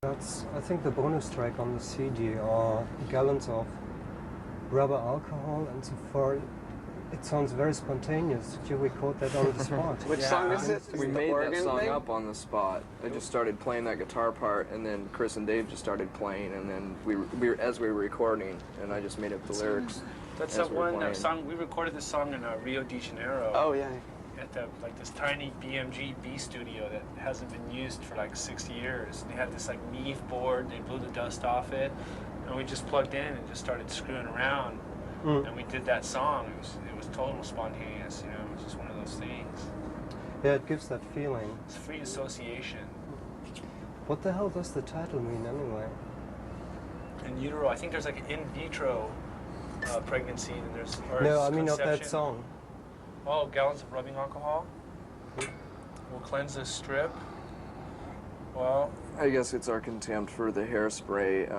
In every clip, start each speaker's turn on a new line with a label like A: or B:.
A: That's, I think, the bonus track on the CD are gallons of rubber alcohol, and so far it sounds very spontaneous. Did you record that on the spot?
B: Which song is it?
C: We made that song up on the spot. I just started playing that guitar part, and then Chris and Dave just started playing, and then as we were recording, and I just made up the lyrics.
D: That's that one song. We recorded this song in Rio de Janeiro.
B: Oh yeah.
D: At this tiny BMG B studio that hasn't been used for like 60 years. And they had this like Neve board. They blew the dust off it, and we just plugged in and just started screwing around. And we did that song. It was total spontaneous. You know, it was just one of those things.
A: Yeah, it gives that feeling.
D: It's free association.
A: What the hell does the title mean anyway?
D: In utero, I think there's like an in vitro pregnancy, and there's
A: no, I mean not that song.
D: Oh, gallons of rubbing alcohol will cleanse the strip. Well,
C: I guess it's our contempt for the hairspray,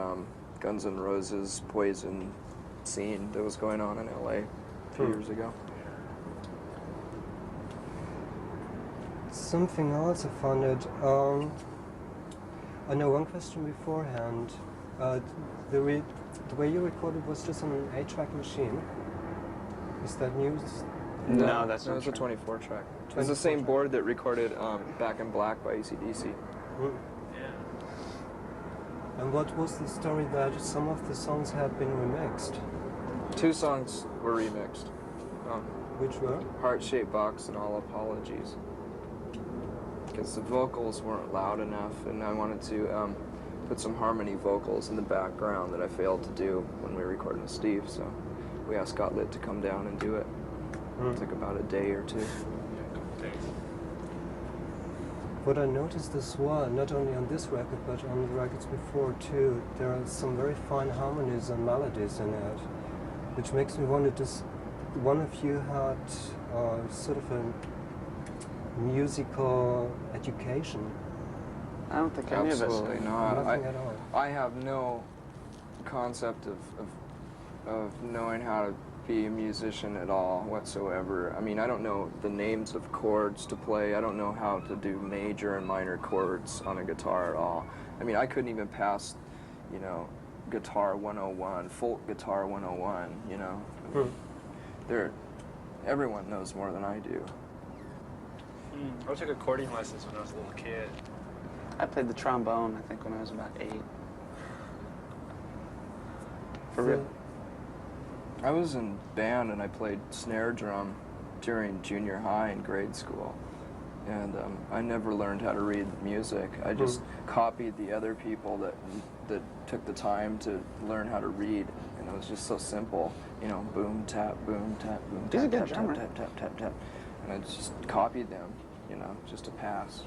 C: Guns N' Roses Poison scene that was going on in LA a few years ago.
A: Something else I found it. I know one question beforehand. The way you recorded was just on an 8-track machine. Is that news?
B: No, that's not
C: it's a 24 track. It's
A: 24
C: the same
A: track.
C: board that recorded Back in Black by AC/DC.
D: yeah.
A: And what was the story that some of the songs had been remixed?
C: 2 songs were remixed.
A: Which were?
C: Heart-Shaped Box and All Apologies. Because the vocals weren't loud enough, and I wanted to put some harmony vocals in the background that I failed to do when we were recording with Steve, so we asked Scott Litt to come down and do it. It took about a day or 2.
D: Yeah, a couple days.
A: What I noticed as well, not only on this record, but on the records before too, there are some very fine harmonies and melodies in it, which makes me wonder, does one of you had sort of a musical education?
B: I don't think any of us
C: Absolutely
B: do.
C: not.
A: Nothing at all.
C: I have no concept of knowing how to be a musician at all whatsoever. I mean, I don't know the names of chords to play. I don't know how to do major and minor chords on a guitar at all. I mean, I couldn't even pass, you know, Guitar 101, Folk Guitar 101, you know. Everyone knows more than I do.
D: I took accordion lessons when I was a little kid.
B: I played the trombone, I think, when I was about 8. For real.
C: I was in band and I played snare drum during junior high and grade school. And I never learned how to read music. I just copied the other people that took the time to learn how to read. And it was just so simple. You know, boom, tap, boom, tap, boom,
B: He's a
C: tap,
B: good
C: tap,
B: drummer.
C: tap, tap, tap, tap. And I just copied them, you know, just to pass.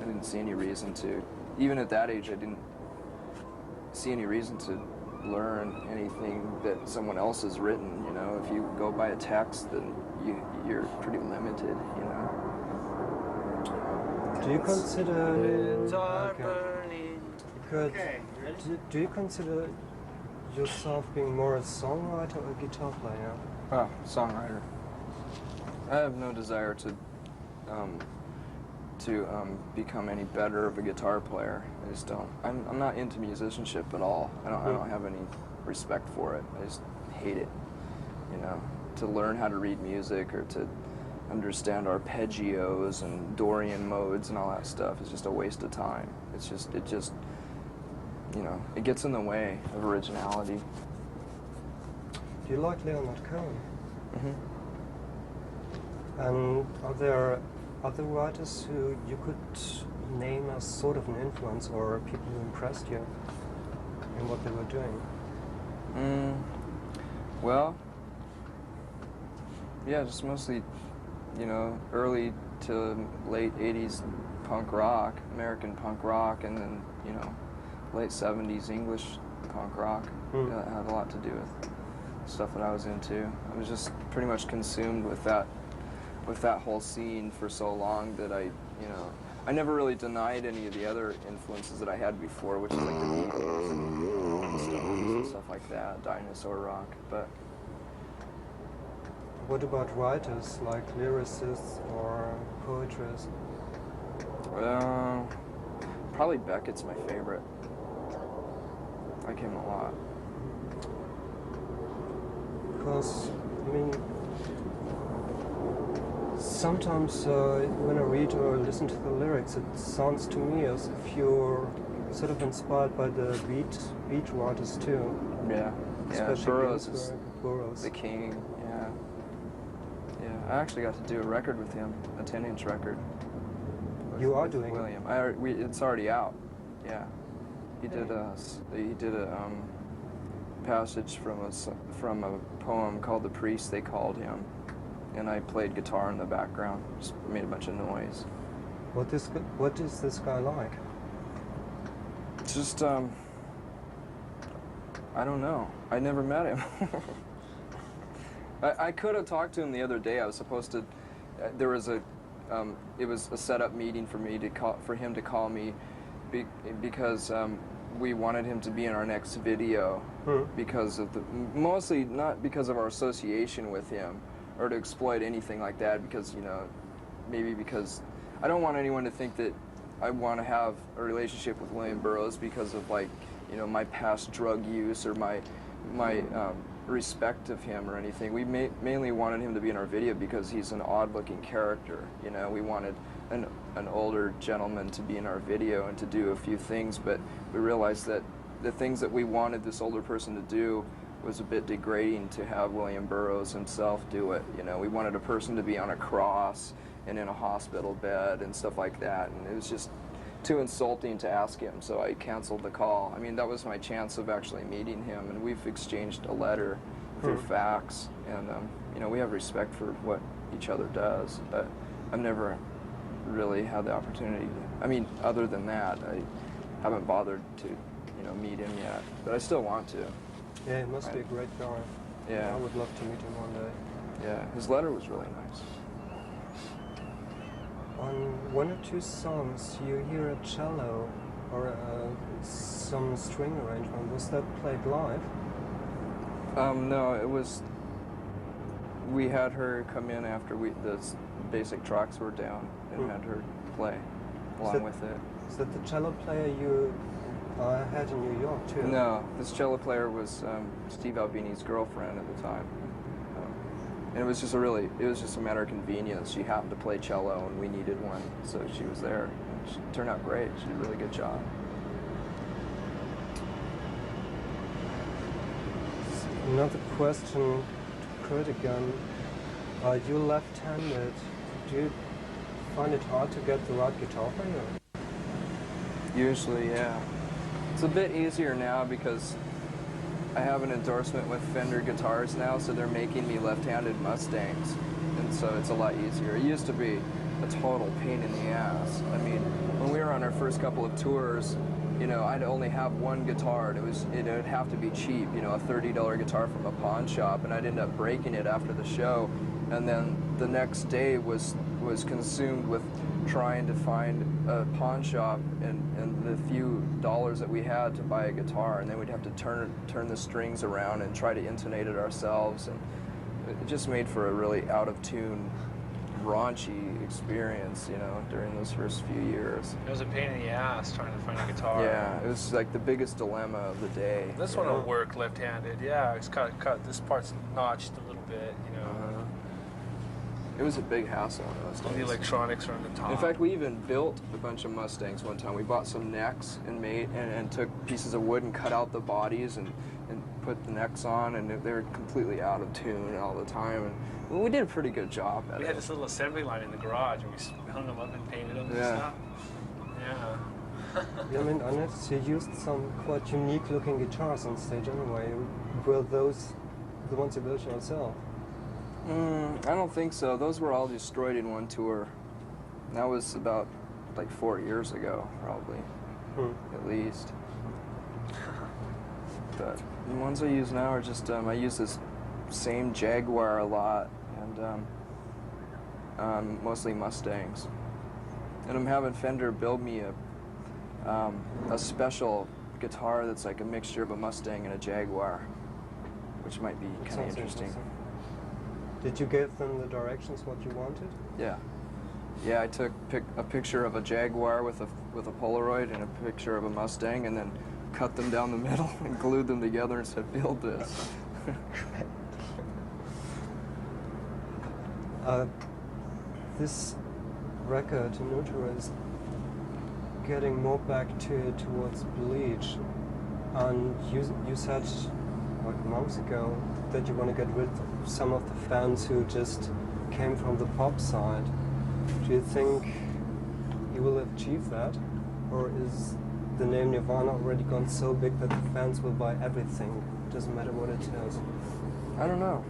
C: I didn't see any reason to. Even at that age, I didn't see any reason to learn anything that someone else has written, you know. If you go by a text, then you're pretty limited, you know.
A: Do you consider...
D: burning.
A: Good. Do you consider yourself being more a songwriter or a guitar player?
C: Oh, songwriter. I have no desire to become any better of a guitar player. I just don't. I'm not into musicianship at all. I don't have any respect for it. I just hate it. You know, to learn how to read music or to understand arpeggios and Dorian modes and all that stuff is just a waste of time. It just, you know, it gets in the way of originality.
A: Do you like Leonard Cohen? And are there other writers who you could name as sort of an influence, or people who impressed you in what they were doing?
C: Well, yeah, just mostly, you know, early to late 80s punk rock, American punk rock, and then, you know, late 70s English punk rock. That had a lot to do with stuff that I was into. I was just pretty much consumed with that whole scene for so long that I never really denied any of the other influences that I had before, which is like the Beatles and Stones and stuff like that, dinosaur rock. But
A: what about writers, like lyricists or poetry?
C: Probably Beckett's my favorite. I like him a lot.
A: Because, I mean, sometimes when I read or listen to the lyrics, it sounds to me as if you're sort of inspired by the beat writers too.
C: Yeah.
A: Especially
C: Burroughs is
A: Burroughs.
C: the king. Yeah. Yeah. I actually got to do a record with him, a 10-inch record.
A: You are
C: with
A: doing
C: William. It's already out. Yeah. He did a passage from a poem called "The Priest They Called Him," and I played guitar in the background. Just made a bunch of noise.
A: What is this guy like?
C: It's just I don't know. I never met him. I could have talked to him the other day. I was supposed to. There was a. It was a set-up meeting for me for him to call me, because we wanted him to be in our next video, because of mostly not because of our association with him, or to exploit anything like that. Because maybe because I don't want anyone to think that I want to have a relationship with William Burroughs because of my past drug use or my respect of him or anything. We mainly wanted him to be in our video because he's an odd-looking character. We wanted an older gentleman to be in our video and to do a few things, but we realized that the things that we wanted this older person to do was a bit degrading to have William Burroughs himself do it. We wanted a person to be on a cross and in a hospital bed and stuff like that, and it was just too insulting to ask him, so I canceled the call. I mean, that was my chance of actually meeting him, and we've exchanged a letter through fax, and we have respect for what each other does, but I've never really had the opportunity to, I mean, other than that, I haven't bothered to, meet him yet, but I still want to.
A: Yeah, he must be a great guy.
C: Yeah.
A: I would love to meet him one day.
C: Yeah, his letter was really nice.
A: On one or two songs, you hear a cello or some string arrangement. Was that played live?
C: No, it was. We had her come in after the basic tracks were down and had her play along with it.
A: Is that the cello player you had in New York too?
C: No, this cello player was Steve Albini's girlfriend at the time. And it was just a matter of convenience. She happened to play cello and we needed one, so she was there. And she turned out great. She did a really good job.
A: Another question to Kurt again. You're left-handed. Do you find it hard to get the right guitar player?
C: Usually, yeah. It's a bit easier now because I have an endorsement with Fender guitars now, so they're making me left-handed Mustangs, and so it's a lot easier. It used to be a total pain in the ass. I mean, when we were on our first couple of tours, I'd only have one guitar, and it would have to be cheap, a $30 guitar from a pawn shop, and I'd end up breaking it after the show, and then the next day was consumed with trying to find a pawn shop and the few dollars that we had to buy a guitar, and then we'd have to turn the strings around and try to intonate it ourselves, and it just made for a really out of tune, raunchy experience, during those first few years.
D: It was a pain in the ass trying to find a guitar.
C: Yeah, it was like the biggest dilemma of the day.
D: This one will work left-handed. Yeah, it's cut. This part's notched a little bit.
C: It was a big hassle on those
D: All the
C: days.
D: electronics are on the top.
C: In fact, we even built a bunch of Mustangs one time. We bought some necks and took pieces of wood and cut out the bodies and put the necks on, and they were completely out of tune all the time. And we did a pretty good job at it.
D: We had this little assembly line in the garage, and we hung them up and painted them and stuff. Yeah.
A: I mean, I noticed you used some quite unique-looking guitars on stage anyway. Were those the ones you built yourself?
C: I don't think so. Those were all destroyed in one tour. And that was about 4 years ago, probably, at least. But the ones I use now are just, I use this same Jaguar a lot, and mostly Mustangs. And I'm having Fender build me a special guitar that's like a mixture of a Mustang and a Jaguar, which might be kind of interesting.
A: Did you give them the directions what you wanted?
C: Yeah. Yeah, I took a picture of a Jaguar with with a Polaroid and a picture of a Mustang, and then cut them down the middle and glued them together and said, "Build this."
A: This record, Nutra, is getting more back towards Bleach. And you said, like months ago, that you want to get rid of some of the fans who just came from the pop side. Do you think you will achieve that? Or is the name Nirvana already gone so big that the fans will buy everything? Doesn't matter what it is.
C: I don't know.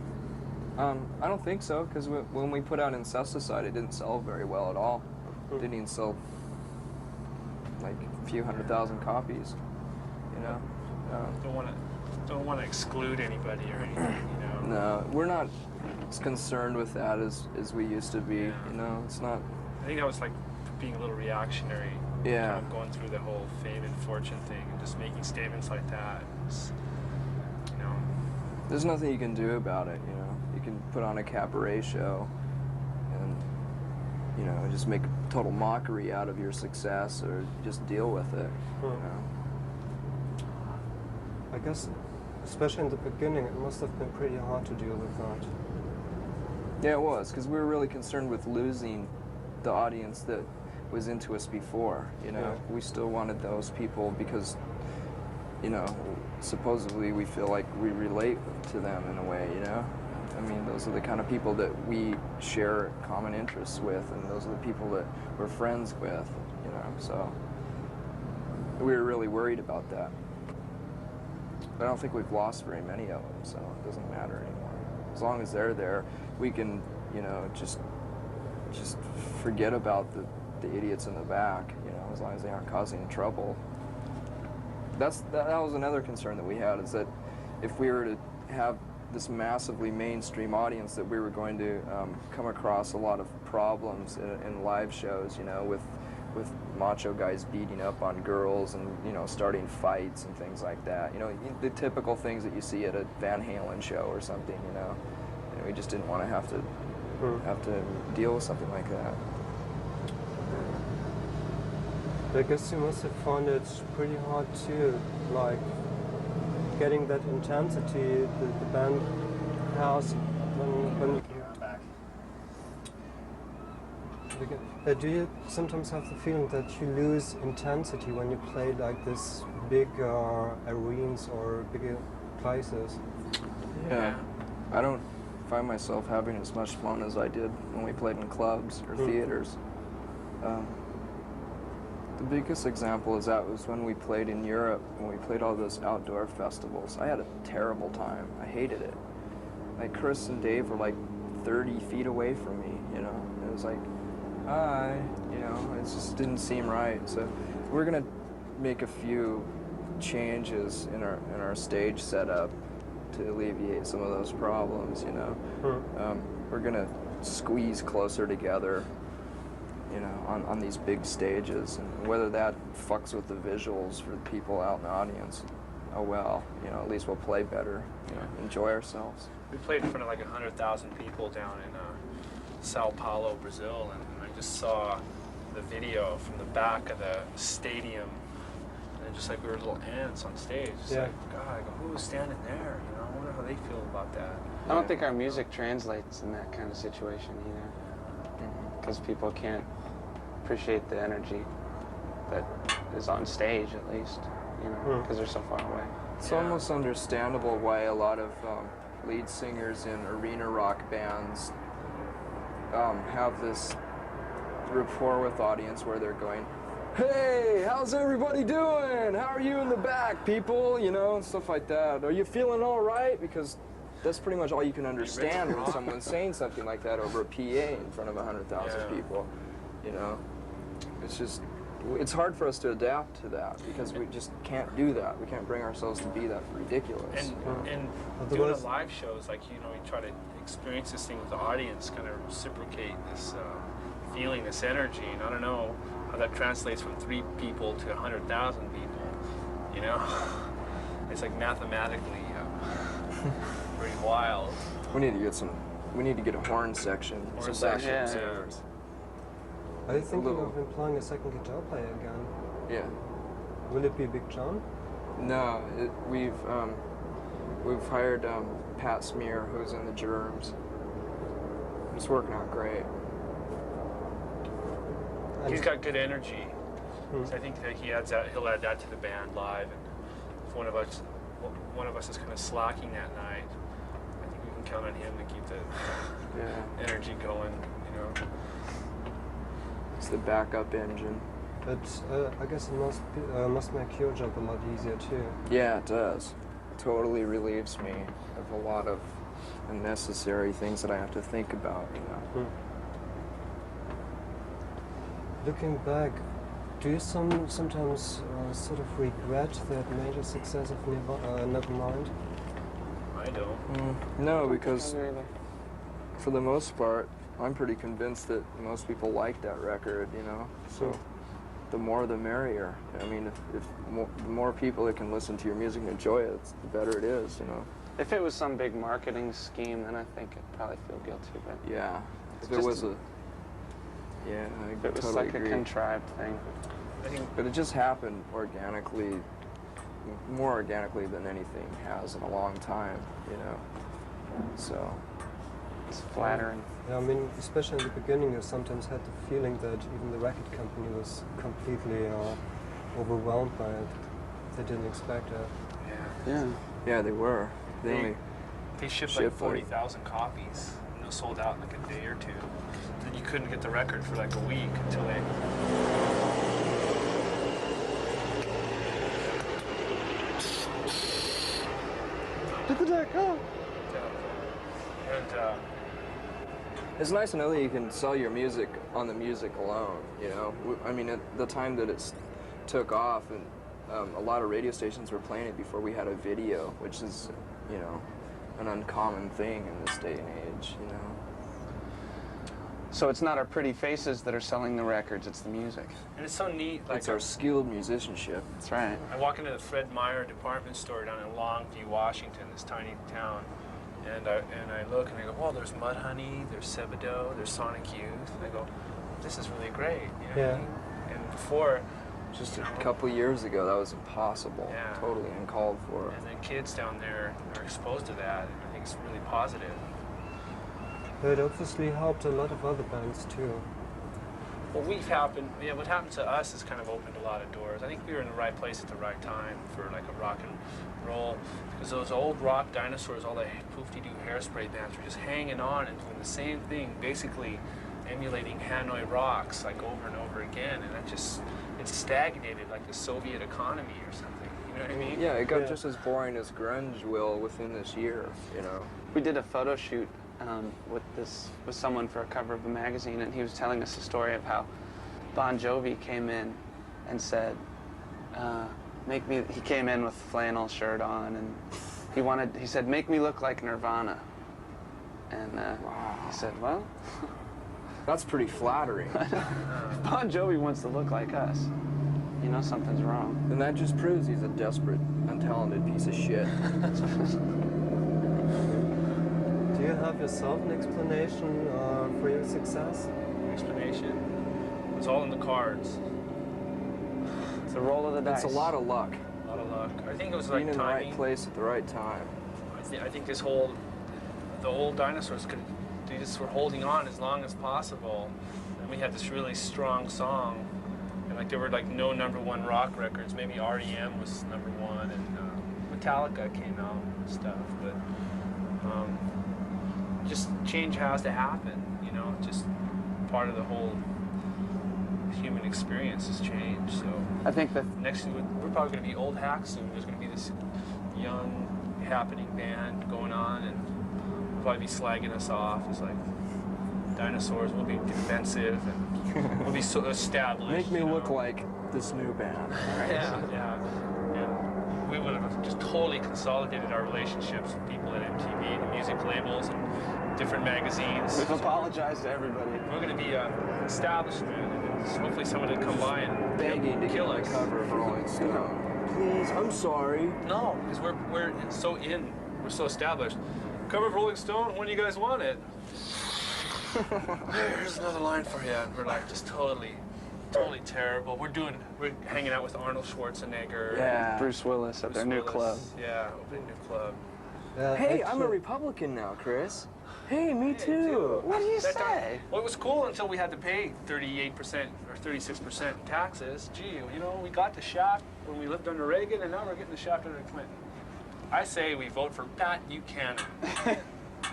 C: I don't think so, because when we put out Incesticide, it didn't sell very well at all. It didn't even sell like a few 100,000 copies, you know?
D: Don't want to exclude anybody or anything, you know?
C: No, we're not as concerned with that as we used to be,
D: Yeah.
C: you know? It's not...
D: I think that was like being a little reactionary.
C: Yeah.
D: Kind of going through the whole fame and fortune thing and just making statements like that. It's, you know.
C: There's nothing you can do about it, you know? You can put on a cabaret show and, you know, just make a total mockery out of your success, or just deal with it, you know?
A: I guess, especially in the beginning, it must have been pretty hard to deal with that.
C: Yeah, it was, because we were really concerned with losing the audience that was into us before, you know?
A: Yeah.
C: We still wanted those people because, you know, supposedly we feel like we relate to them in a way, you know? I mean, those are the kind of people that we share common interests with, and those are the people that we're friends with, you know? So we were really worried about that. But I don't think we've lost very many of them, so it doesn't matter anymore. As long as they're there, we can, you know, just forget about the idiots in the back, you know, as long as they aren't causing trouble. That was another concern that we had, is that if we were to have this massively mainstream audience, that we were going to come across a lot of problems in live shows, you know, with macho guys beating up on girls and, you know, starting fights and things like that. You know, the typical things that you see at a Van Halen show or something, you know. And we just didn't want to have to deal with something like that.
A: I guess you must have found it pretty hard too, like getting that intensity the band has when you
E: back.
A: do you sometimes have the feeling that you lose intensity when you play like this big arenas or bigger places?
C: Yeah. I don't find myself having as much fun as I did when we played in clubs or theaters. The biggest example is that was when we played in Europe, when we played all those outdoor festivals. I had a terrible time. I hated it. Like, Chris and Dave were like 30 feet away from me, you know. It was like, hi, you know, it just didn't seem right. So we're gonna make a few changes in our stage setup to alleviate some of those problems, you know. We're gonna squeeze closer together, you know, on these big stages, and whether that fucks with the visuals for the people out in the audience, oh well, you know, at least we'll play better, you know, enjoy ourselves.
D: We played in front of like 100,000 people down in Sao Paulo, Brazil, and I just saw the video from the back of the stadium, and just like we were little ants on stage. It's like, God, I go, who was standing there? You know, I wonder how they feel about that.
B: I don't think our music translates in that kind of situation either, because people can't appreciate the energy that is on stage, at least, you know, because they're so far away.
C: It's almost understandable why a lot of lead singers in arena rock bands have this rapport with audience where they're going, hey, how's everybody doing? How are you in the back, people? You know, and stuff like that. Are you feeling all right? Because that's pretty much all you can understand when someone's saying something like that over a PA in front of 100,000 people, you know. It's just, it's hard for us to adapt to that because we just can't do that. We can't bring ourselves to be that ridiculous.
D: And doing the live shows, like, you know, we try to experience this thing with the audience, kind of reciprocate this feeling, this energy, and I don't know how that translates from 3 people to 100,000 people, you know? It's like mathematically pretty wild.
C: We need to get a horn section.
B: Yeah.
A: Are you thinking of employing a second guitar player again?
C: Yeah.
A: Will it be Big John?
C: No, we've hired Pat Smear, who's in the Germs. It's working out great.
D: He's got good energy. So I think that he'll add that to the band live. And if one of us is kind of slacking that night, I think we can count on him to keep the energy going. You know,
C: it's the backup engine.
A: But I guess it must make your job a lot easier too.
C: Yeah, it does. It totally relieves me of a lot of unnecessary things that I have to think about. You know.
A: Looking back, do you sometimes sort of regret that major success of Nevermind?
D: I don't.
C: No, because for the most part, I'm pretty convinced that most people like that record, you know. So the more the merrier. I mean, if the more people that can listen to your music and enjoy it, the better it is, you know.
B: If it was some big marketing scheme, then I think I'd probably feel guilty. But
C: yeah, if it was
B: like a contrived thing.
C: But it just happened organically, more organically than anything has in a long time, you know. So
B: it's flattering.
A: Yeah, I mean, especially in the beginning, you sometimes had the feeling that even the record company was completely overwhelmed by it. They didn't expect it.
C: Yeah, they were.
D: They shipped like 40,000 copies, and it was sold out in like a day or two. Then you couldn't get the record for like a week until they.
A: Did the deck go?
D: And
C: it's nice to know that you can sell your music on the music alone, you know. I mean, at the time that it took off, and a lot of radio stations were playing it before we had a video, which is, you know, an uncommon thing in this day and age, you know.
B: So it's not our pretty faces that are selling the records, it's the music.
D: And it's so neat. Like
C: it's our skilled musicianship.
B: That's right.
D: I walk into the Fred Meyer department store down in Longview, Washington, this tiny town, and I look and I go, well, there's Mudhoney, there's Sebadoh, there's Sonic Youth. And I go, this is really great. You know what I mean? And before,
C: just a couple years ago, that was impossible.
D: Yeah.
C: Totally uncalled for.
D: And then kids down there are exposed to that, and I think it's really positive.
A: It obviously helped a lot of other bands too.
D: Well, what happened to us has kind of opened a lot of doors. I think we were in the right place at the right time for like a rock and roll, because those old rock dinosaurs, all the poofy-doo hairspray bands were just hanging on and doing the same thing, basically emulating Hanoi rocks like over and over again, and it stagnated like the Soviet economy or something. You know what I mean?
C: Yeah, it got just as boring as grunge will within this year, you know.
B: We did a photo shoot with someone for a cover of a magazine, and he was telling us a story of how Bon Jovi came in and said, he came in with a flannel shirt on, and he said, make me look like Nirvana. And he said, well,
C: that's pretty flattering.
B: If Bon Jovi wants to look like us, you know something's wrong.
C: And that just proves he's a desperate, untalented piece of shit.
A: Do you have yourself an explanation for your success?
D: Explanation? It's all in the cards.
B: It's a roll of the dice.
C: It's a lot of luck.
D: A lot of luck. I think it was like
C: being in
D: timing.
C: the right place at the right time.
D: I think the old dinosaurs they just were holding on as long as possible, and we had this really strong song, and like there were like no #1 rock records. Maybe REM was #1, and Metallica came out and stuff, but just change has to happen, you know. Just part of the whole human experience has changed. So
B: I think that
D: next we're probably going to be old hacks soon. There's going to be this young happening band going on, and we'll probably be slagging us off as like dinosaurs. We'll be defensive, and we'll be so established.
C: Make me look like this new band.
D: Yeah. And we would have just totally consolidated our relationships with people at MTV, the music labels, and different magazines.
B: we've apologized to everybody.
D: We're going to be an establishment, and hopefully someone will come by and
C: Begging to
D: kill
C: get
D: us.
C: the cover of Rolling Stone. Please, I'm sorry.
D: No, because we're so established. Cover of Rolling Stone, when do you guys want it? Here's another line for you. And we're like just totally terrible. We're hanging out with Arnold Schwarzenegger.
C: Yeah.
B: Bruce Willis at their new club.
D: Yeah, opening a new club.
C: Hey, I'm a
A: actually-
C: Republican now, Chris. Hey, me
D: Hey,
C: too.
B: What do you
D: That time-
B: say?
D: Well, it was cool until we had to pay 38% or 36% taxes. Gee, you know, we got the shaft when we lived under Reagan, and now we're getting the shaft under Clinton. I say we vote for Pat Buchanan.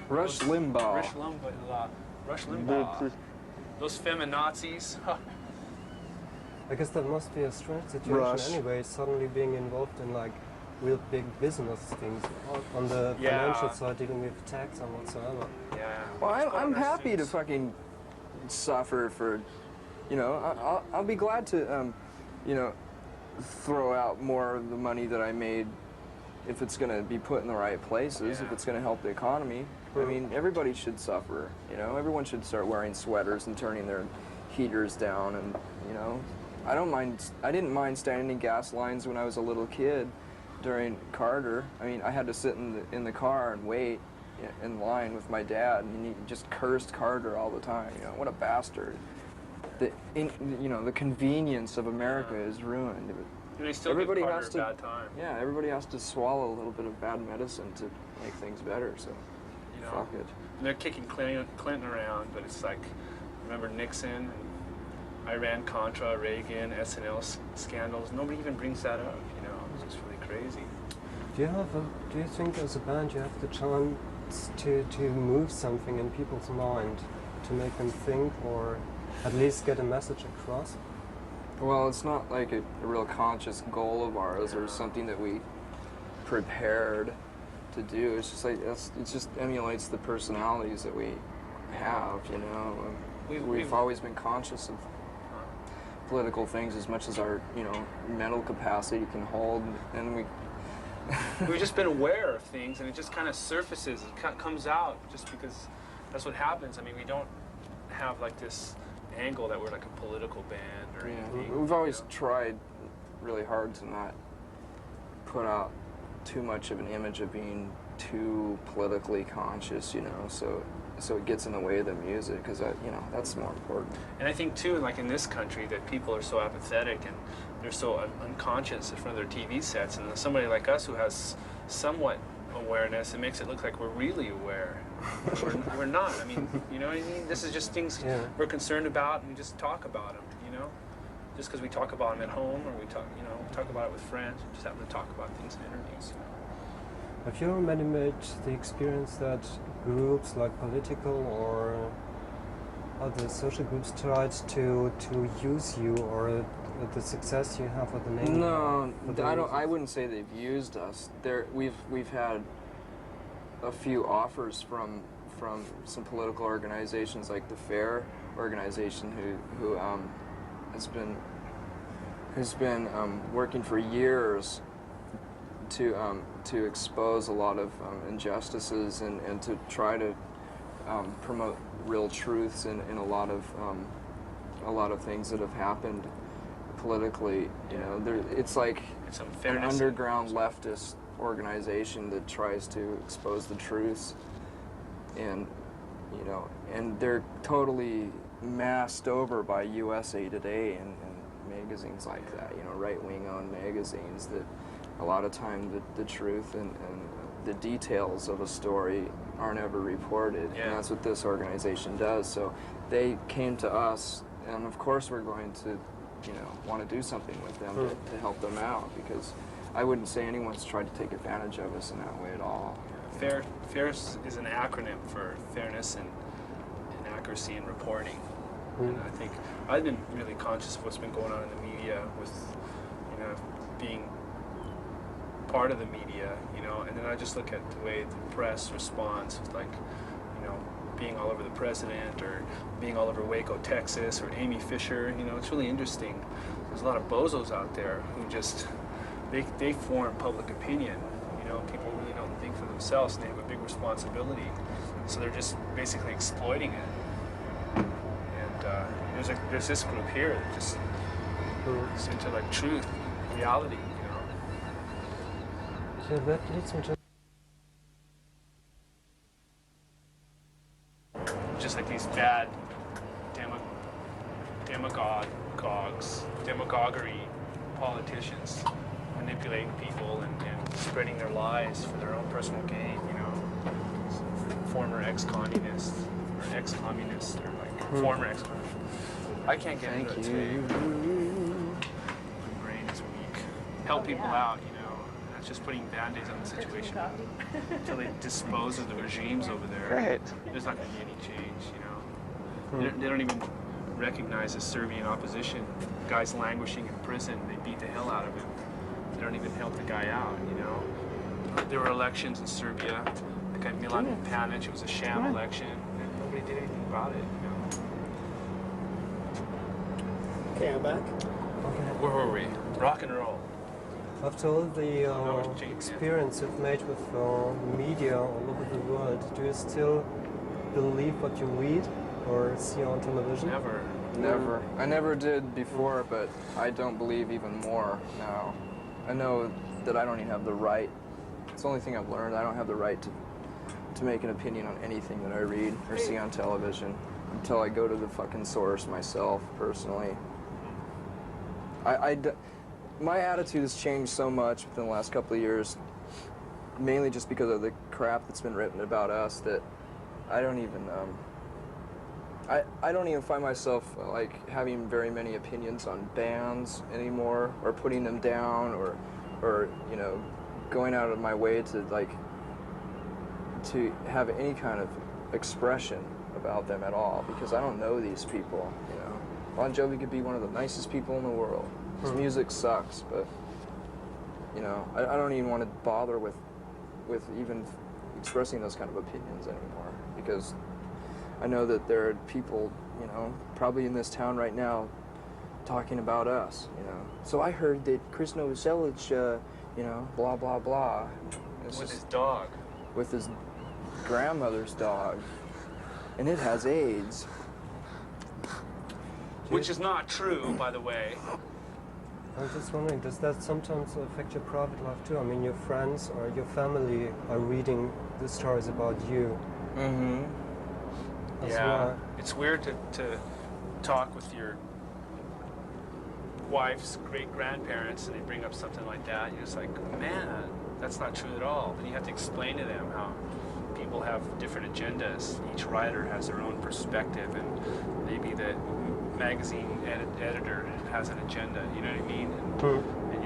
C: Rush Limbaugh.
D: Rush Limbaugh. Those feminazis. Huh.
A: I guess that must be a strange situation
C: Rush.
A: anyway, suddenly being involved in like real big business things on the
D: Yeah.
A: financial side, dealing with tax and whatsoever.
D: Yeah.
C: Well, I'm
D: Nice
C: happy to
D: things.
C: fucking suffer for, you know, I'll be glad to, you know, throw out more of the money that I made if it's going to be put in the right places, if
D: Yeah.
C: it's going to help the economy. I mean, everybody should suffer, you know, everyone should start wearing sweaters and turning their heaters down and, you know, I didn't mind standing in gas lines when I was a little kid during Carter. I mean, I had to sit in the car and wait in line with my dad, and he just cursed Carter all the time. You know, what a bastard. You know, the convenience of America is ruined.
D: And they still
C: Everybody
D: give Carter
C: has
D: a
C: to-
D: bad time.
C: Yeah, everybody has to swallow a little bit of bad medicine to make things better. So,
D: You know,
C: fuck it.
D: and they're kicking Clinton around, but it's like, remember Nixon and Iran Contra, Reagan, SNL scandals. Nobody even brings that up. You know, it's just really crazy.
A: Do you think as a band you have the chance to move something in people's mind, to make them think or at least get a message across?
C: Well, it's not like a real conscious goal of ours or something that we prepared to do. It's just like it just emulates the personalities that we have, you know. We've always been conscious of political things as much as our, you know, mental capacity can hold, and
D: We've just been aware of things, and it just kind of surfaces. It comes out just because that's what happens. I mean, we don't have like this angle that we're like a political band or anything.
C: We've always tried really hard to not put out too much of an image of being too politically conscious, you know, so it gets in the way of the music, because you know, that's more important.
D: And I think too, like in this country, that people are so apathetic and they're so unconscious in front of their TV sets, and somebody like us who has somewhat awareness, it makes it look like we're really aware. We're not. I mean, you know what I mean? This is just things we're concerned about, and we just talk about them, you know? Just because we talk about them at home, or we talk about it with friends, we just happen to talk about things in interviews. You know?
A: Have you already made the experience that groups like political or other social groups tried to use you, or the success you have, or the name?
C: No, I wouldn't say they've used us. We've had a few offers from some political organizations, like the FAIR organization, who has been working for years to expose a lot of injustices and to try to promote real truths in a lot of things that have happened politically. You know, it's like an underground leftist organization that tries to expose the truths, and you know, and they're totally masked over by USA Today and magazines like that. You know, right-wing owned magazines that a lot of time the truth and the details of a story aren't ever reported, and that's what this organization does. So they came to us, and of course we're going to, you know, want to do something with them to help them out, because I wouldn't say anyone's tried to take advantage of us in that way at all.
D: FAIR is an acronym for fairness and accuracy in reporting. And I think I've been really conscious of what's been going on in the media, with, you know, being part of the media, you know, and then I just look at the way the press responds, like, you know, being all over the president, or being all over Waco, Texas, or Amy Fisher. You know, it's really interesting. There's a lot of bozos out there who just, they form public opinion. You know, people really don't think for themselves, and they have a big responsibility. So they're just basically exploiting it. And there's this group here that just is into like truth, reality, you know.
A: Yeah, that leads me to
D: Just like these bad manipulating people and spreading their lies for their own personal gain, you know. Former ex-communists, or ex-communists, or like former ex-communists. I can't get into it today. My brain is weak. Help people out, you know. That's just putting band-aids on the situation until they dispose of the regimes over there.
B: Right.
D: There's not going to be any change, you know. They don't even recognize the Serbian opposition. The guy's languishing in prison. They beat the hell out of him. They don't even help the guy out, you know. There were elections in Serbia. The guy Milan Panic, it was a sham election, and nobody did anything about it, you know.
E: Okay, I'm back.
D: Where were we? Rock and roll.
A: After all the
D: it's changed,
A: experience you've made with media all over the world, do you still believe what you read or see on television?
D: Never.
C: Never. I never did before, but I don't believe even more now. I know that I don't even have the right. It's the only thing I've learned. I don't have the right to make an opinion on anything that I read or see on television until I go to the fucking source myself, personally. My attitude has changed so much within the last couple of years, mainly just because of the crap that's been written about us, that I don't even I don't even find myself like having very many opinions on bands anymore, or putting them down, or you know, going out of my way to have any kind of expression about them at all, because I don't know these people, you know. Bon Jovi could be one of the nicest people in the world. His music sucks, but you know, I don't even want to bother with even expressing those kind of opinions anymore, because I know that there are people, you know, probably in this town right now talking about us, you know. So I heard that Chris Novoselic, you know, blah, blah, blah.
D: With his dog.
C: With his grandmother's dog. And it has AIDS.
D: Which is not true, by the way.
A: I'm just wondering, does that sometimes affect your private life too? I mean, your friends or your family are reading the stories about you.
C: Mm-hmm.
D: Yeah, it's weird to talk with your wife's great-grandparents and they bring up something like that. You're just like, man, that's not true at all. Then you have to explain to them how people have different agendas. Each writer has their own perspective, and maybe the magazine editor has an agenda, you know what I mean? And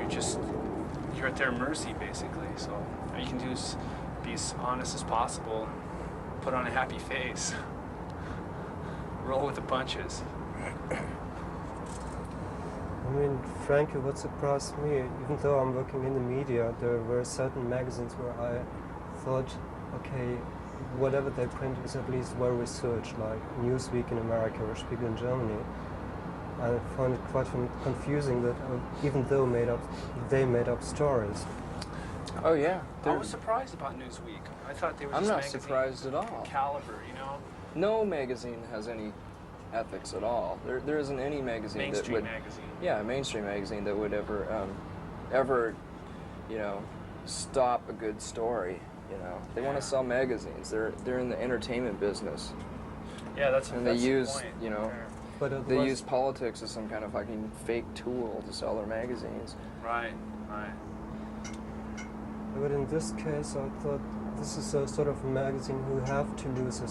D: you're at their mercy, basically. So all you can do is be as honest as possible, put on a happy face, roll with the punches.
A: I mean, frankly, what surprised me, even though I'm working in the media, there were certain magazines where I thought, okay, whatever they print is at least well researched, like Newsweek in America or Spiegel in Germany. I found it quite confusing that even though they made up stories.
C: Oh yeah.
D: I was surprised about Newsweek. I thought they were
C: I'm
D: just
C: not
D: magazine
C: surprised at all.
D: caliber, you know?
C: No magazine has any ethics at all. There isn't any magazine
D: Mainstream
C: that would,
D: magazine.
C: yeah, a mainstream magazine that would ever, you know, stop a good story. You know, they want to sell magazines. They're in the entertainment business,
D: Yeah, that's
C: and
D: that's
C: they
D: the
C: use,
D: point.
C: you know,
A: But
C: they use politics as some kind of fucking fake tool to sell their magazines.
D: Right.
A: But in this case, I thought this is a sort of magazine who have to lose a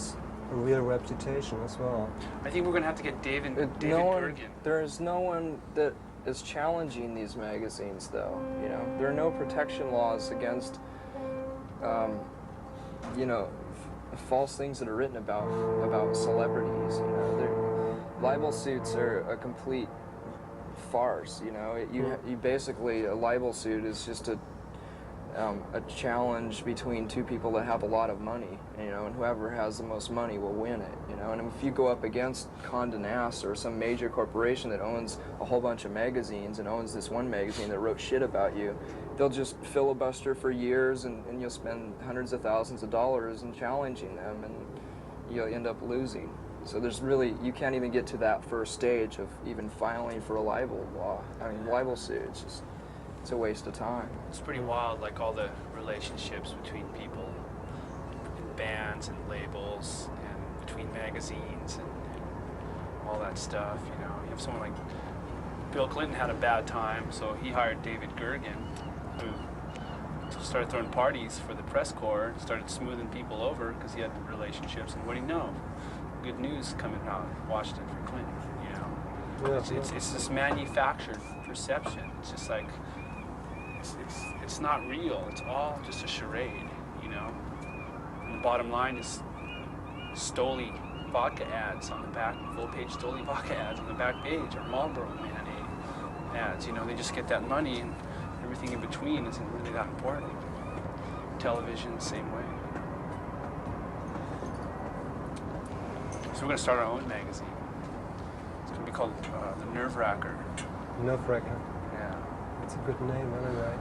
A: real reputation as well.
D: I think we're going to have to get David
C: Gergen.
D: Gergen.
C: There's no one that is challenging these magazines, though. You know, there are no protection laws against, you know, false things that are written about celebrities. You know, libel suits are a complete farce. You know, you basically, a libel suit is just a challenge between two people that have a lot of money, you know, and whoever has the most money will win it, you know. And if you go up against Condé Nast or some major corporation that owns a whole bunch of magazines and owns this one magazine that wrote shit about you, they'll just filibuster for years, and you'll spend hundreds of thousands of dollars in challenging them, and you'll end up losing. So there's really, you can't even get to that first stage of even filing for a libel suit. It's a waste of time.
D: It's pretty wild, like all the relationships between people and bands and labels and between magazines and all that stuff, you know. You have someone like Bill Clinton had a bad time, so he hired David Gergen, who started throwing parties for the press corps, started smoothing people over because he had relationships. And what do you know? Good news coming out of Washington for Clinton, you know.
A: Yeah,
D: It's this manufactured perception. It's just like, it's not real. It's all just a charade, you know. And the bottom line is Stoli vodka ads on the back, full-page Stoli vodka ads on the back page, or Marlboro Man ads. You know, they just get that money, and everything in between isn't really that important. Television, same way. So we're going to start our own magazine. It's going to be called The Nerve-Wracker.
A: Nerve-Wracker.
D: Yeah.
A: It's a good name, anyway.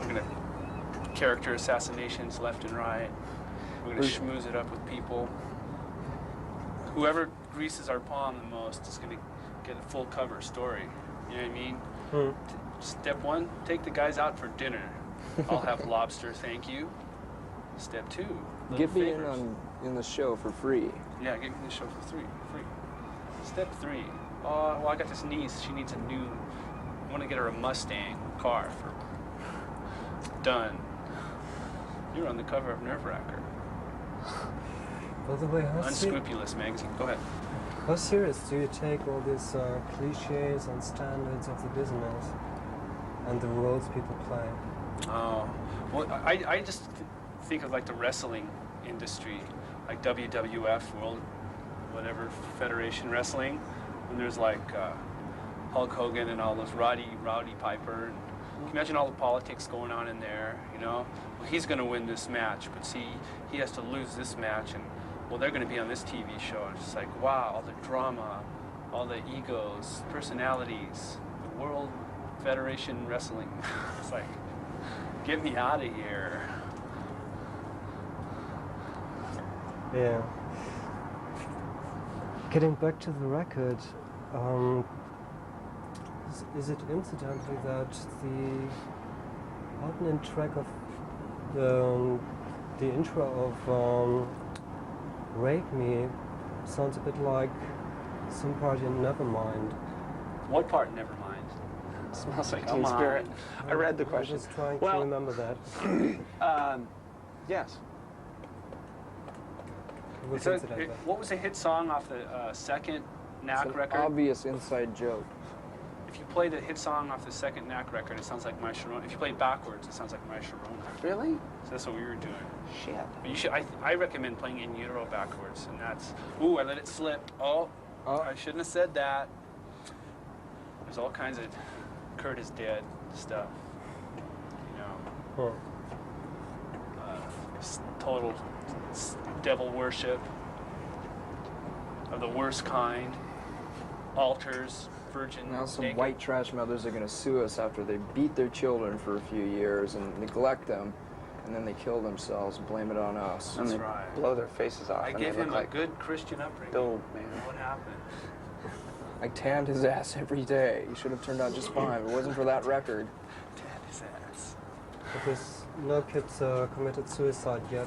D: We're going to character assassinations left and right. We're going to schmooze it up with people. Whoever greases our palm the most is going to get a full cover story. You know what I mean? Step one, take the guys out for dinner. I'll have lobster, thank you. Step two,
C: Get me
D: favors.
C: in the show for free.
D: Yeah, get me the show for free. Step three, well, I got this niece. She needs a new. I want to get her a Mustang car for. Done. You're on the cover of Nerve-Wracker.
A: By the way,
D: Unscrupulous magazine. Go ahead.
A: how serious do you take all these cliches and standards of the business and the roles people play?
D: Oh, well, I just think of like the wrestling industry, like WWF, World, whatever, Federation Wrestling, when there's like Hulk Hogan and all those Rowdy Piper. And can you imagine all the politics going on in there, you know? Well, he's going to win this match, but see, he has to lose this match, and well, they're going to be on this TV show. It's just like, wow, all the drama, all the egos, personalities, the World Federation Wrestling. It's like, get me out of here.
A: Yeah. Getting back to the record, is it incidentally that the opening track of the intro of Rape Me sounds a bit like some part in Nevermind?
D: What part? Nevermind.
B: Smells like
D: Come
B: Teen
D: on.
B: Spirit. I read the
A: I'm
B: question.
A: just trying
B: Well-
A: to remember that.
B: Yes.
A: It was
D: So,
A: incidentally.
D: what was the hit song off the second
C: It's
D: Knack
C: an
D: record?
C: obvious inside joke.
D: If you play the hit song off the second Knack record, it sounds like My Sharona. If you play it backwards, it sounds like My Sharona.
B: Really?
D: So that's what we were doing.
B: Shit.
D: But you should. I recommend playing In Utero backwards, and that's. Ooh, I let it slip. Oh, I shouldn't have said that. There's all kinds of Kurt is dead stuff. You know, total devil worship of the worst kind. Altars, virgin.
C: Now some
D: naked.
C: white trash mothers are going to sue us after they beat their children for a few years and neglect them, and then they kill themselves and blame it on us.
B: And
D: That's
B: they
D: right.
B: blow their faces off.
D: I
B: and
D: gave
B: they
D: him
B: look
D: a
B: like
D: good Christian upbringing.
B: dope, man.
D: What happened?
C: I tanned his ass every day. He should have turned out just fine if it wasn't for that record.
D: Tan his ass.
A: Because no kids committed suicide yet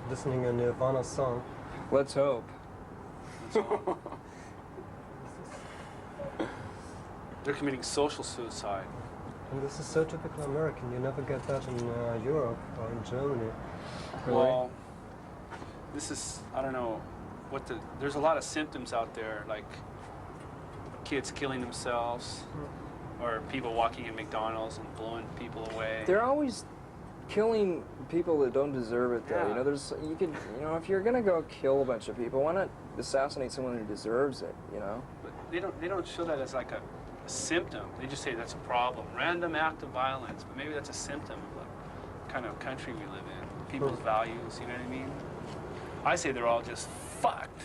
A: listening a Nirvana song.
C: Let's hope.
D: They're committing social suicide.
A: And this is so typical American. You never get that in Europe or in Germany.
D: Well, this is, I don't know, there's a lot of symptoms out there, like kids killing themselves, or people walking in McDonald's and blowing people away.
C: They're always killing people that don't deserve it, though.
D: Yeah.
C: You know, if you're gonna go kill a bunch of people, why not assassinate someone who deserves it? You know.
D: But they don't show that as like a symptom. They just say that's a problem, random act of violence. But maybe that's a symptom of the kind of country we live in, people's values. You know what I mean? I say they're all just fucked.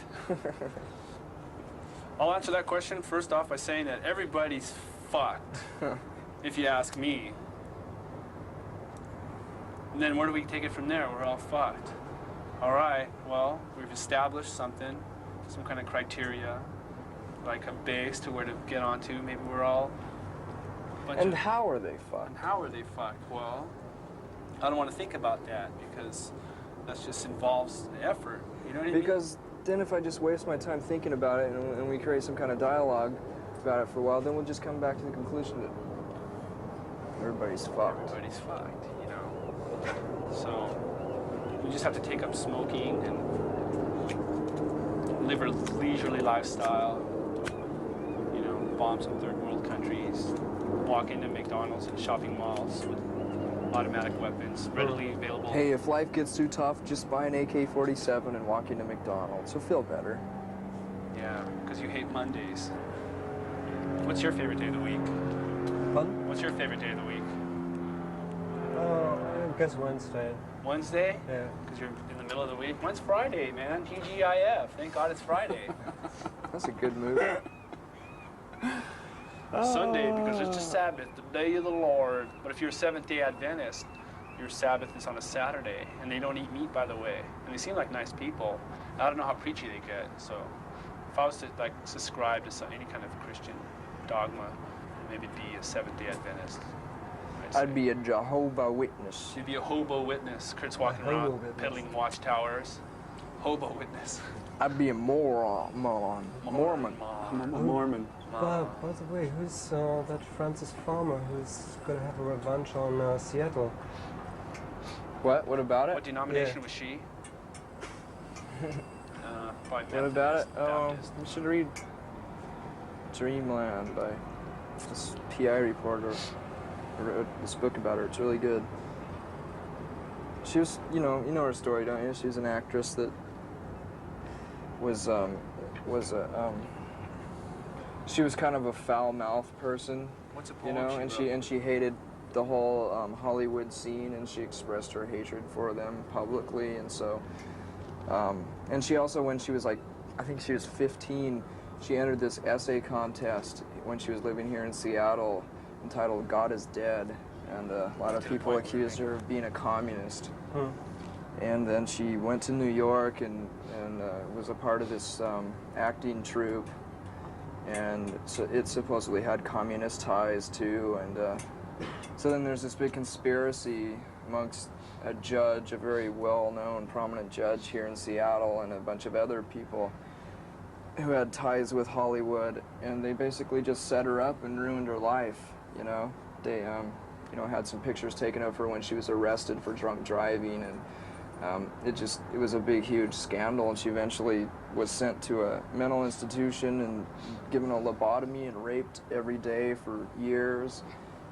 D: I'll answer that question first off by saying that everybody's fucked, if you ask me. And then where do we take it from there? We're all fucked. All right, well, we've established something, some kind of criteria, like a base to where to get onto. Maybe we're all a bunch
C: And
D: of...
C: how are they
D: And
C: fucked?
D: how are they fucked? Well, I don't want to think about that because that just involves effort. You know what I mean?
C: Because then if I just waste my time thinking about it and we create some kind of dialogue about it for a while, then we'll just come back to the conclusion that we're everybody's fucked.
D: Everybody's fucked, you know. So we just have to take up smoking and live a leisurely lifestyle. You know, bomb some third world countries, walk into McDonald's and shopping malls with automatic weapons readily available.
C: Hey, if life gets too tough, just buy an AK-47 and walk into McDonald's. You'll feel better.
D: Yeah, because you hate Mondays. What's your favorite day of the week?
A: Fun?
D: What's your favorite day of the week?
A: I guess Wednesday.
D: Wednesday?
A: Yeah.
D: Because you're in the middle of the week. When's Friday, man? TGIF. Thank God it's Friday.
C: That's a good move.
D: Sunday, because it's the Sabbath, the day of the Lord. But if you're a Seventh-day Adventist, your Sabbath is on a Saturday, and they don't eat meat, by the way. And they seem like nice people. I don't know how preachy they get. So if I was to like subscribe to any kind of Christian dogma, maybe be a Seventh-day Adventist.
C: I'd be a Jehovah Witness.
D: You'd be a hobo witness. Kurt's walking around peddling watchtowers. Hobo witness.
C: I'd be a Mormon.
B: I'm a Mormon.
A: By the way, who's that Francis Farmer who's going to have a revenge on Seattle?
C: What? What about it?
D: What denomination was she?
C: What about it? Oh, you should read Dreamland by this PI reporter. I wrote this book about her. It's really good. She was, you know her story, don't you? She was an actress that she was kind of a foul-mouthed person.
D: What's a
C: you know, and she hated the whole Hollywood scene, and she expressed her hatred for them publicly, and so, and she also, when she was like, I think she was 15, she entered this essay contest when she was living here in Seattle, entitled "God is Dead," and a lot of people accused her of being a communist. And then she went to New York and was a part of this acting troupe, and so it supposedly had communist ties too. And so then there's this big conspiracy amongst a judge, a very well-known, prominent judge here in Seattle, and a bunch of other people who had ties with Hollywood, and they basically just set her up and ruined her life. You know, they had some pictures taken of her when she was arrested for drunk driving, and it was a big, huge scandal, and she eventually was sent to a mental institution and given a lobotomy and raped every day for years,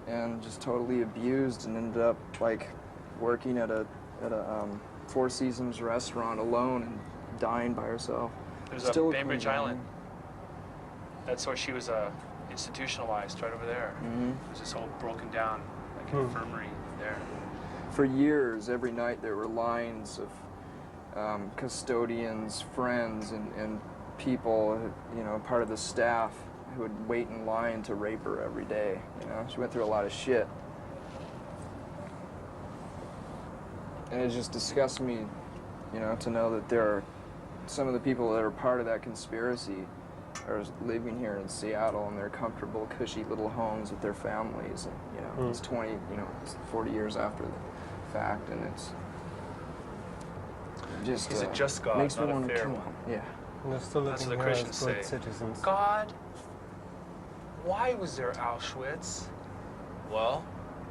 C: and just totally abused, and ended up like working at a Four Seasons restaurant alone and dying by herself.
D: There's a Bainbridge Island. That's where she was institutionalized, right over there.
C: Mm-hmm.
D: There's this whole broken down like infirmary there.
C: For years, every night there were lines of custodians, friends, and people, you know, part of the staff who would wait in line to rape her every day. You know, she went through a lot of shit. And it just disgusts me, you know, to know that there are some of the people that are part of that conspiracy are living here in Seattle in their comfortable, cushy little homes with their families. And, you know, it's 40 years after the fact, and it's just
D: He's a just God,
C: makes me
D: not a
C: want to
D: fair
C: kill
D: one.
C: him. Yeah.
A: And they're still
D: That's
A: living
D: what the
A: here
D: Christians
A: as good
D: say.
A: citizens.
D: God, why was there Auschwitz? Well,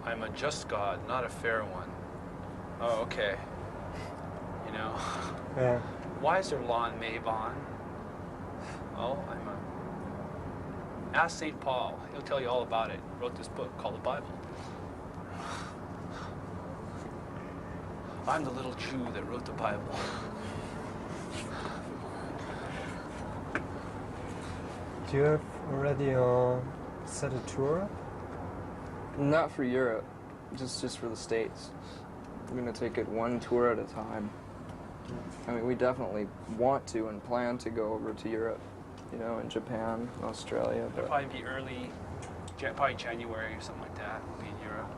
D: I'm a just God, not a fair one. Oh, okay. You know.
A: Yeah.
D: Why is there Lon Mabon? Oh, Ask St. Paul. He'll tell you all about it. He wrote this book called the Bible. I'm the little Jew that wrote the Bible.
A: Do you have already set a tour up?
C: Not for Europe, just for the States. I'm gonna take it one tour at a time. I mean, we definitely want to and plan to go over to Europe, you know, in Japan, Australia.
D: It'll
C: But
D: probably be probably January or something like that. We'll be in Europe.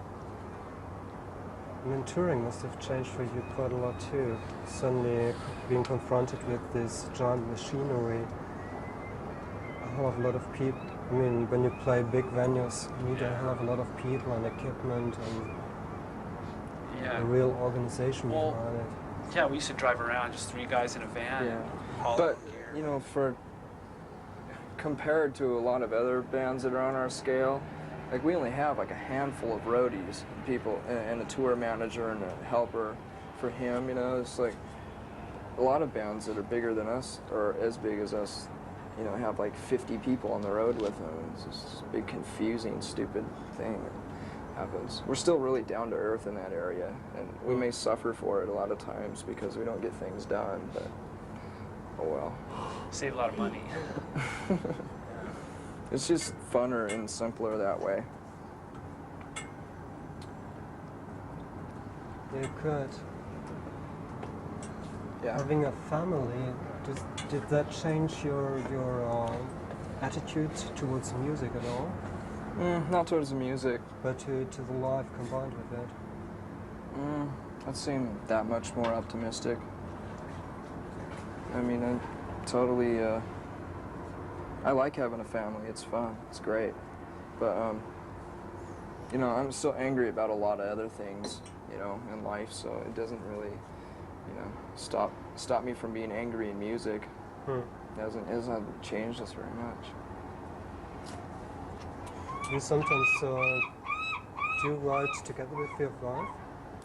A: I mean, touring must have changed for you quite a lot too. Suddenly being confronted with this giant machinery, a hell of a lot of people. I mean, when you play big venues, you need a hell of a lot of people and equipment and a real organization behind it.
D: Yeah, we used to drive around, just three guys in a van.
C: yeah,
D: Haul
C: but
D: gear.
C: you know, compared to a lot of other bands that are on our scale, like we only have like a handful of roadies, people, and a tour manager and a helper for him. You know, it's like a lot of bands that are bigger than us or as big as us, you know, have like 50 people on the road with them. It's just this big, confusing, stupid thing that happens. We're still really down to earth in that area, and we may suffer for it a lot of times because we don't get things done, but oh well.
D: Save a lot of money.
C: It's just funner and simpler that way.
A: You could.
C: Yeah.
A: Having a family, did that change your attitude towards music at all?
C: Not towards the music.
A: But to the life combined with it?
C: That seemed that much more optimistic. I mean, I totally, I like having a family. It's fun. It's great. But, you know, I'm still angry about a lot of other things, you know, in life, so it doesn't really, you know, stop me from being angry in music. It hasn't changed us very much.
A: Do you sometimes do you write together with your wife?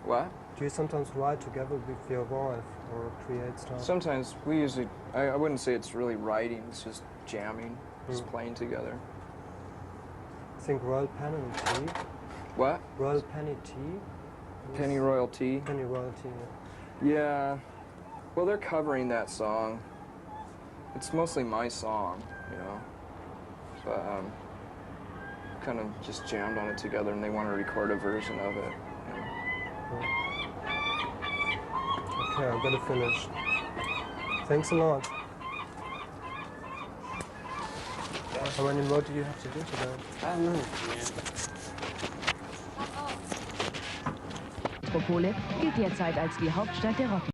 C: What?
A: Do you sometimes write together with your wife or create stuff?
C: Sometimes we usually, I wouldn't say it's really writing, it's just jamming, just playing together.
A: I think Royal Penny Tea.
C: What?
A: Royal Penny Tea?
C: Penny Royal Tea?
A: Penny Royal Tea,
C: Yeah. Well, they're covering that song. It's mostly my song, you know. But, kind of just jammed on it together, and they want to record a version of it. You know.
A: Okay, I better finish. Thanks a lot. How many more do you have to do today?
B: I don't know.
E: Metropole gilt derzeit als die Hauptstadt der Rock.